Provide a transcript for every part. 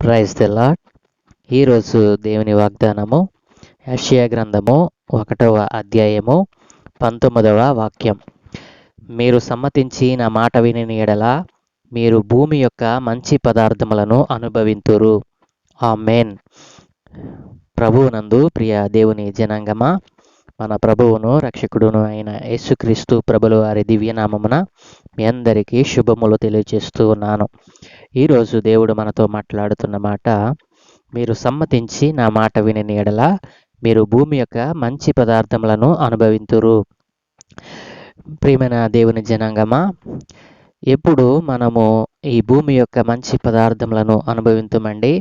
Praise the lord. ఈరోజు దేవుని వాగ్దానము యెషయా గ్రంథము 1వ అధ్యాయము 19వ వాక్యం. మీరు సమ్మతించి నా మాట వినిన యెడల మీరు భూమి యొక్క మంచి పదార్థములను అనుభవింతురు. ఆమేన్. ప్రభువునందు ప్రియ దేవుని జనాంగమా, మన ప్రభువును రక్షకుడును అయిన యేసుక్రీస్తు ప్రభుల వారి దివ్యనామమున మీ అందరికీ శుభములు తెలియజేస్తూ ఉన్నాను. ఈరోజు దేవుడు మనతో మాట్లాడుతున్న మాట, మీరు సమ్మతించి నా మాట వినిన యెడల మీరు భూమి యొక్క మంచి పదార్థములను అనుభవింతురు. ప్రియమైన దేవుని జనాంగమా, ఎప్పుడు మనము ఈ భూమి యొక్క మంచి పదార్థములను అనుభవింతుమండి.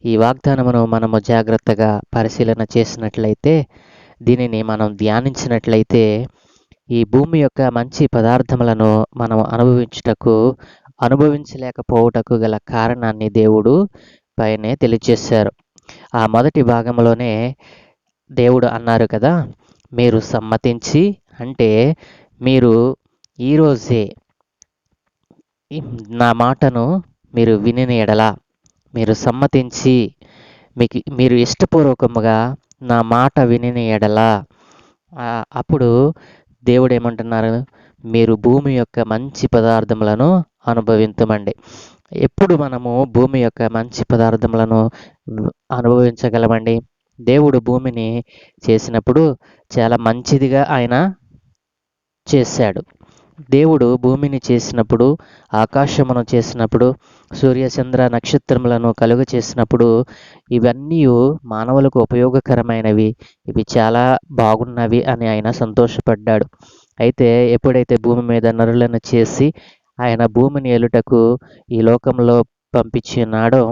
ఈ వాగ్దానమును మనము జాగ్రత్తగా పరిశీలన చేసినట్లయితే, దీనిని మనం ధ్యానించినట్లయితే, ఈ భూమి యొక్క మంచి పదార్థములను మనం అనుభవించలేకపోవటకు గల కారణాన్ని దేవుడు పైనే తెలియజేశారు. ఆ మొదటి భాగంలోనే దేవుడు అన్నారు కదా, మీరు సమ్మతించి, అంటే మీరు ఈరోజే నా మాటను మీరు వినిన యెడల, మీరు సమ్మతించి మీరు ఇష్టపూర్వకముగా నా మాట వినిన యెడల, అప్పుడు దేవుడు ఏమంటున్నారు, మీరు భూమి యొక్క మంచి పదార్థములను అనుభవించమండి. ఎప్పుడు మనము భూమి యొక్క మంచి పదార్థములను అనుభవించగలమండి? దేవుడు భూమిని చేసినప్పుడు చాలా మంచిదిగా ఆయన చేశాడు. దేవుడు భూమిని చేసినప్పుడు, ఆకాశమును చేసినప్పుడు, సూర్యచంద్ర నక్షత్రములను కలుగ చేసినప్పుడు, ఇవన్నీ మానవులకు ఉపయోగకరమైనవి, ఇవి చాలా బాగున్నవి అని ఆయన సంతోషపడ్డాడు. అయితే ఎప్పుడైతే భూమి మీద నరులను చేసి ఆయన భూమిని ఏలుటకు ఈ లోకంలో పంపించినాడో,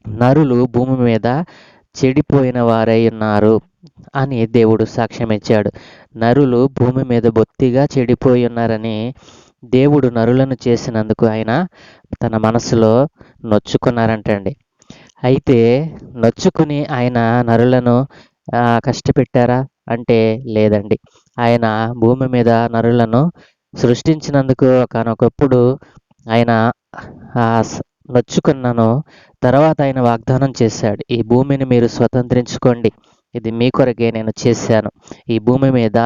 నరులు భూమి మీద చెడిపోయిన వారై ఉన్నారు అని దేవుడు సాక్ష్యం ఇచ్చాడు. నరులు భూమి మీద బొత్తిగా చెడిపోయి ఉన్నారని దేవుడు నరులను చేసినందుకు ఆయన తన మనసులో నొచ్చుకున్నారంటండి. అయితే నొచ్చుకుని ఆయన నరులను కష్టపెట్టారా అంటే లేదండి. ఆయన భూమి మీద నరులను సృష్టించినందుకు ఒకనొకప్పుడు ఆయన నొచ్చుకున్నాను. తర్వాత ఆయన వాగ్దానం చేశాడు, ఈ భూమిని మీరు స్వతంత్రించుకోండి, ఇది మీ కొరకే నేను చేశాను. ఈ భూమి మీద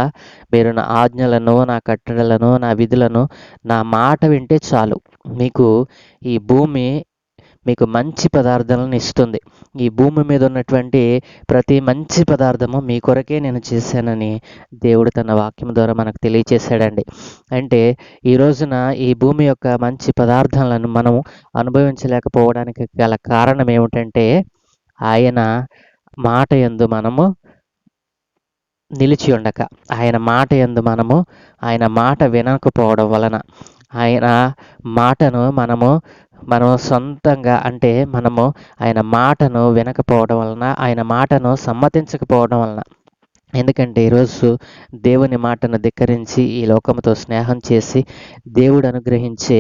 మీరు నా ఆజ్ఞలను, నా కట్టడలను, నా విధులను, నా మాట వింటే చాలు, ఈ భూమి మీకు మంచి పదార్థాలను ఇస్తుంది. ఈ భూమి మీద ఉన్నటువంటి ప్రతి మంచి పదార్థము మీ కొరకే నేను చేశానని దేవుడు తన వాక్యం ద్వారా మనకు తెలియచేశాడండి. అంటే ఈ రోజున ఈ భూమి యొక్క మంచి పదార్థాలను మనం అనుభవించలేకపోవడానికి గల కారణం ఏమిటంటే, ఆయన మాట యందు మనము నిలిచి ఉండక, ఆయన మాట యందు ఆయన మాట వినకపోవడం వలన, ఆయన మాటను మనం సొంతంగా, అంటే ఆయన మాటను వినకపోవడం వలన, ఆయన మాటను సమ్మతించకపోవడం వలన. ఎందుకంటే ఈరోజు దేవుని మాటను ధిక్కరించి ఈ లోకంతో స్నేహం చేసి దేవుడు అనుగ్రహించే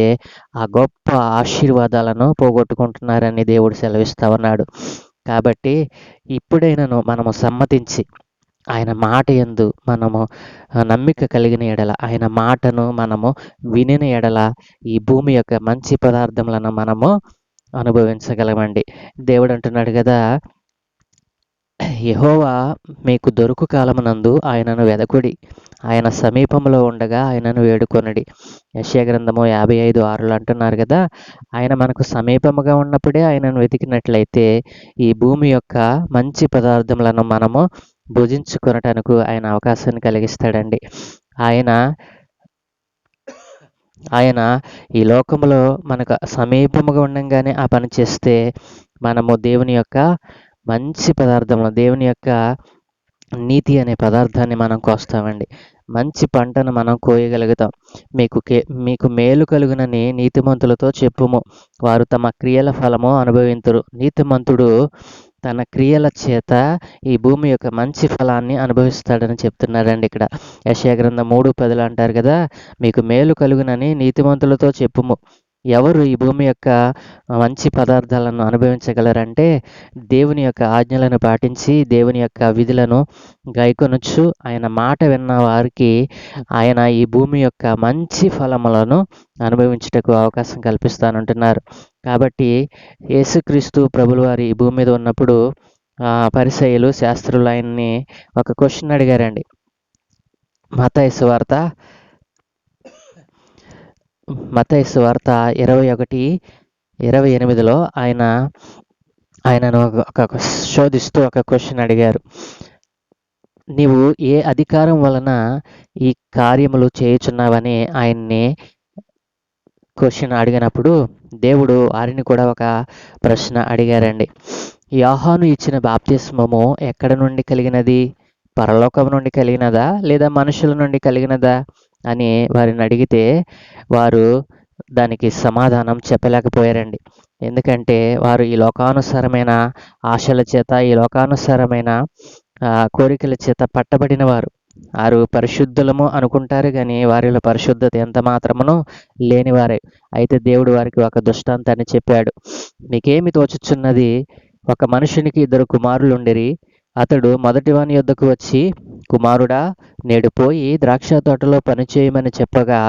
ఆ గొప్ప ఆశీర్వాదాలను పోగొట్టుకుంటున్నారని దేవుడు సెలవిస్తా ఉన్నాడు. కాబట్టి ఇప్పుడైనాను మనము సమ్మతించి ఆయన మాట యందు మనము నమ్మిక కలిగిన ఎడల, ఆయన మాటను మనము వినిన ఎడల, ఈ భూమి యొక్క మంచి పదార్థములను మనము అనుభవించగలమండి. దేవుడు అంటున్నాడు కదా, యెహోవా మీకు దొరుకు కాలమునందు ఆయనను వెదకుడి, ఆయన సమీపంలో ఉండగా ఆయనను వేడుకొనుడి. యెషయా గ్రంథము 55:6 అంటున్నారు కదా, ఆయన మనకు సమీపముగా ఉన్నప్పుడే ఆయనను వెతికినట్లయితే ఈ భూమి యొక్క మంచి పదార్థములను మనము భుజించుకొనటానికి ఆయన అవకాశాన్ని కలిగిస్తాడండి. ఆయన ఈ లోకంలో మనకు సమీపముగా ఉండంగానే ఆ పని చేస్తే మనము దేవుని యొక్క మంచి పదార్థములు, దేవుని యొక్క నీతి అనే పదార్థాన్ని మనం కోస్తామండి. మంచి పంటను మనం కోయగలుగుతాం. మీకు మేలు కలుగునని నీతిమంతులతో చెప్పుము, వారు తమ క్రియల ఫలము అనుభవింతురు. నీతిమంతుడు తన క్రియల చేత ఈ భూమి యొక్క మంచి ఫలాన్ని అనుభవిస్తాడని చెప్తున్నాడండి ఇక్కడ. యెషయా గ్రంథం 3:10 అంటారు కదా, మీకు మేలు కలుగునని నీతిమంతులతో చెప్పుము, ఎవరు ఈ భూమి యొక్క మంచి పదార్థాలను అనుభవించగలరంటే దేవుని యొక్క ఆజ్ఞలను పాటించి దేవుని యొక్క విధులను గైకొనొచ్చు ఆయన మాట విన్న వారికి ఆయన ఈ భూమి యొక్క మంచి ఫలములను అనుభవించుటకు అవకాశం కల్పిస్తానంటున్నారు. కాబట్టి యేసుక్రీస్తు ప్రభుల వారు ఈ భూమి మీద ఉన్నప్పుడు పరిసయ్యులు శాస్త్రులు ఆయన్ని ఒక క్వశ్చన్ అడిగారండి. మత్తయి సువార్త 21:28లో ఆయనను శోధిస్తూ ఒక క్వశ్చన్ అడిగారు. నీవు ఏ అధికారం వలన ఈ కార్యములు చేయుచున్నావని ఆయన్ని క్వశ్చన్ అడిగినప్పుడు దేవుడు వారిని కూడా ఒక ప్రశ్న అడిగారండి. యోహాను ఇచ్చిన బాప్తిస్మము ఎక్కడ నుండి కలిగినది? పరలోకం నుండి కలిగినదా లేదా మనుషుల నుండి కలిగినదా అని వారిని అడిగితే వారు దానికి సమాధానం చెప్పలేకపోయారండి. ఎందుకంటే వారు ఈ లోకానుసారమైన ఆశల చేత ఈ లోకానుసారమైన కోరికల చేత పట్టబడిన వారు. వారు పరిశుద్ధులము అనుకుంటారు కానీ వారిలో పరిశుద్ధత ఎంత మాత్రమును లేనివారే. అయితే దేవుడు వారికి ఒక దృష్టాంతాన్ని చెప్పాడు. మీకేమి తోచుచున్నది? ఒక మనుషునికి 2 కుమారులుండిరి. అతడు మొదటివాని యొద్దకు వచ్చి, కుమారుడా, నేడు పోయి ద్రాక్ష తోటలో పనిచేయమని చెప్పగా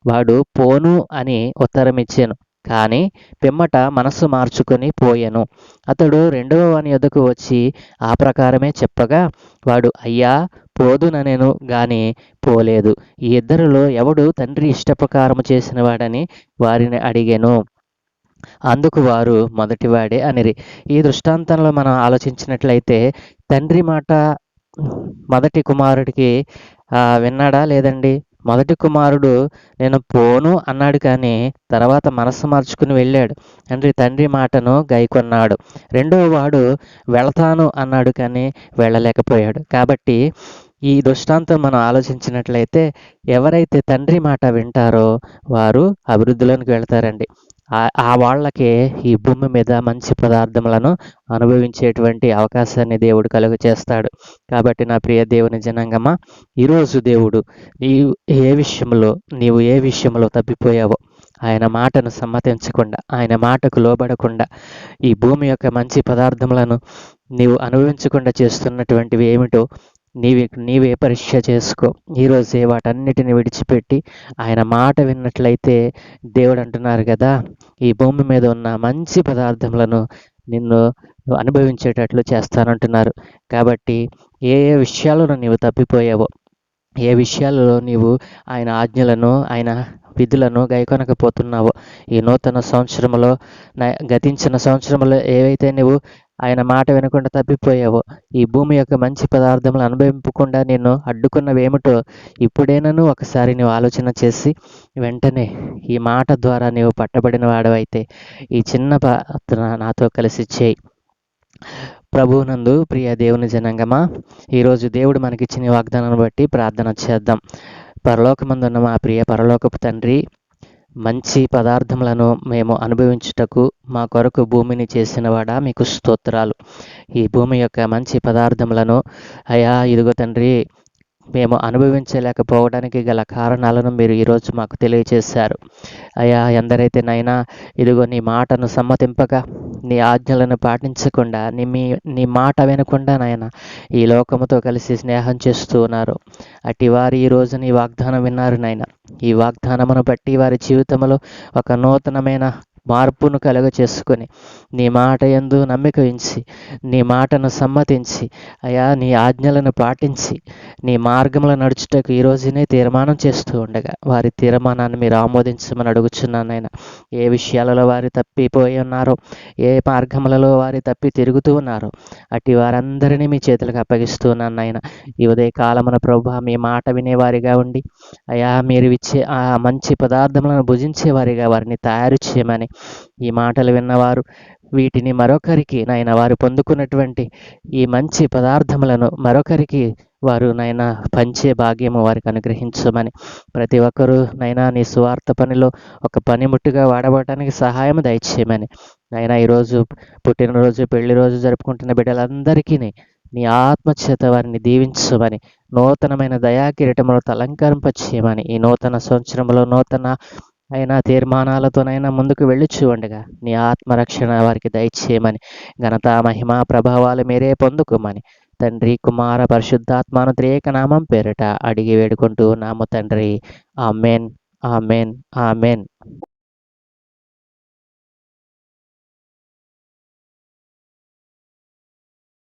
వాడు పోను అని ఉత్తరమిచ్చాను. కానీ పిమ్మట మనస్సు మార్చుకొని పోయెను. అతడు 2వ వాని యొద్దకు వచ్చి ఆ ప్రకారమే చెప్పగా వాడు అయ్యా పోదుననెను గాని పోలేదు. ఈ ఇద్దరిలో ఎవడు తండ్రి ఇష్టప్రకారము చేసిన వాడని వారిని అడిగెను. అందుకు వారు మొదటివాడే అనిరి. ఈ దృష్టాంతంలో మనం ఆలోచించినట్లయితే తండ్రి మాట మొదటి కుమారుడికి విన్నాడా లేదండి? మొదటి కుమారుడు నేను పోను అన్నాడు కానీ తర్వాత మనస్సు మార్చుకుని వెళ్ళాడు. తండ్రి మాటను గైకొన్నాడు. 2వ వాడు వెళతాను అన్నాడు కానీ వెళ్ళలేకపోయాడు. కాబట్టి ఈ దృష్టాంతం మనం ఆలోచించినట్లయితే ఎవరైతే తండ్రి మాట వింటారో వారు అభివృద్ధిలోనికి వెళ్తారండి. ఆ వాళ్ళకే ఈ భూమి మీద మంచి పదార్థములను అనుభవించేటువంటి అవకాశాన్ని దేవుడు కలుగ చేస్తాడు. కాబట్టి నా ప్రియ దేవుని జనాంగమా, ఈరోజు దేవుడు నీవు ఏ విషయంలో తప్పిపోయావో, ఆయన మాటను సమ్మతించకుండా, ఆయన మాటకు లోబడకుండా, ఈ భూమి యొక్క మంచి పదార్థములను నీవు అనుభవించకుండా చేస్తున్నటువంటివి ఏమిటో నీవే పరీక్ష చేసుకో. ఈరోజే వాటన్నిటిని విడిచిపెట్టి ఆయన మాట విన్నట్లయితే దేవుడు అంటున్నారు కదా, ఈ భూమి మీద ఉన్న మంచి పదార్థములను నిన్ను అనుభవించేటట్లు చేస్తానంటున్నారు. కాబట్టి ఏ విషయాలను నీవు తప్పిపోయావో, ఏ విషయాలలో నీవు ఆయన ఆజ్ఞలను ఆయన విధులను గైకొనకపోతున్నావో, ఈ నూతన సంవత్సరంలో గతించిన సంవత్సరంలో ఏవైతే నువ్వు ఆయన మాట వినకుండా తప్పిపోయావో, ఈ భూమి యొక్క మంచి పదార్థములు అనుభవింపకుండా నిన్ను అడ్డుకున్నవేమిటో ఇప్పుడేనను ఒకసారి నువ్వు ఆలోచన చేసి వెంటనే ఈ మాట ద్వారా నీవు పట్టబడిన వాడవైతే ఈ చిన్న ప్రార్థన నాతో కలిసి చేయి. ప్రభువునందు ప్రియ దేవుని జనాంగమా, ఈరోజు దేవుడు మనకిచ్చిన వాగ్దానాన్ని బట్టి ప్రార్థన చేద్దాం. పరలోకమందున్న మా ప్రియ పరలోకపు తండ్రి, మంచి పదార్థములను మేము అనుభవించుటకు మా కొరకు భూమిని చేసినవాడా మీకు స్తోత్రాలు. ఈ భూమి యొక్క మంచి పదార్థములను అయా ఇదిగో తండ్రి మేము అనుభవించలేకపోవడానికి గల కారణాలను మీరు ఈరోజు మాకు తెలియచేశారు. అయా ఎందరైతే నైనా ఇదిగో నీ మాటను సమ్మతింపక, నీ ఆజ్ఞలను పాటించకుండా, నీ మాట వినకుండా నాయన ఈ లోకముతో కలిసి స్నేహం చేస్తూ ఉన్నారు, అట్టి వారు ఈరోజు నీ వాగ్దానం విన్నారు నాయన. ఈ వాగ్దానమును బట్టి వారి జీవితంలో ఒక నూతనమైన మార్పును కలుగ చేసుకొని నీ మాట యందు నమ్మిక ఉంచి, నీ మాటను సమ్మతించి, అయా నీ ఆజ్ఞలను పాటించి నీ మార్గంలో నడుచుటకు ఈరోజునే తీర్మానం చేస్తూ ఉండగా వారి తీర్మానాన్ని మీరు ఆమోదించమని అడుగుచున్నాను నాయన. ఏ విషయాలలో వారు తప్పిపోయి ఉన్నారో, ఏ మార్గములలో వారి తప్పి తిరుగుతూ ఉన్నారో అట్టి వారందరినీ మీ చేతులకు అప్పగిస్తున్నాను నాయన. ఈ ఉదయ కాలమున ప్రభువా మీ మాట వినేవారిగా ఉండి, అయా మీరు ఇచ్చే ఆ మంచి పదార్థములను భుజించేవారిగా వారిని తయారు చేయమని, ఈ మాటలు విన్నవారు వీటిని మరొకరికి నాయన వారు పొందుకున్నటువంటి ఈ మంచి పదార్థములను మరొకరికి వారు నాయన పంచే భాగ్యము వారికి అనుగ్రహించమని, ప్రతి ఒక్కరూ నైనా నీ సువార్త పనిలో ఒక పనిముట్టుగా వాడబడటానికి సహాయం దయచేయమని నాయన, ఈరోజు పుట్టినరోజు పెళ్లి రోజు జరుపుకుంటున్న బిడ్డలందరికీ నీ ఆత్మచేత వారిని దీవించమని, నూతనమైన దయాకిరీటములతో అలంకరింపచేయమని, ఈ నూతన సంవత్సరంలో నూతన అయినా తీర్మానాలతోనైనా ముందుకు వెళ్ళుచు ఉండగా నీ ఆత్మరక్షణ వారికి దయచేయమని ఘనత మహిమ ప్రభావాలు మీరే పొందుకోమని తండ్రి కుమార పరిశుద్ధాత్మను త్రియేక నామం పేరిట అడిగి వేడుకుంటూ నాము తండ్రి. ఆమెన్. ఆమెన్. ఆమెన్.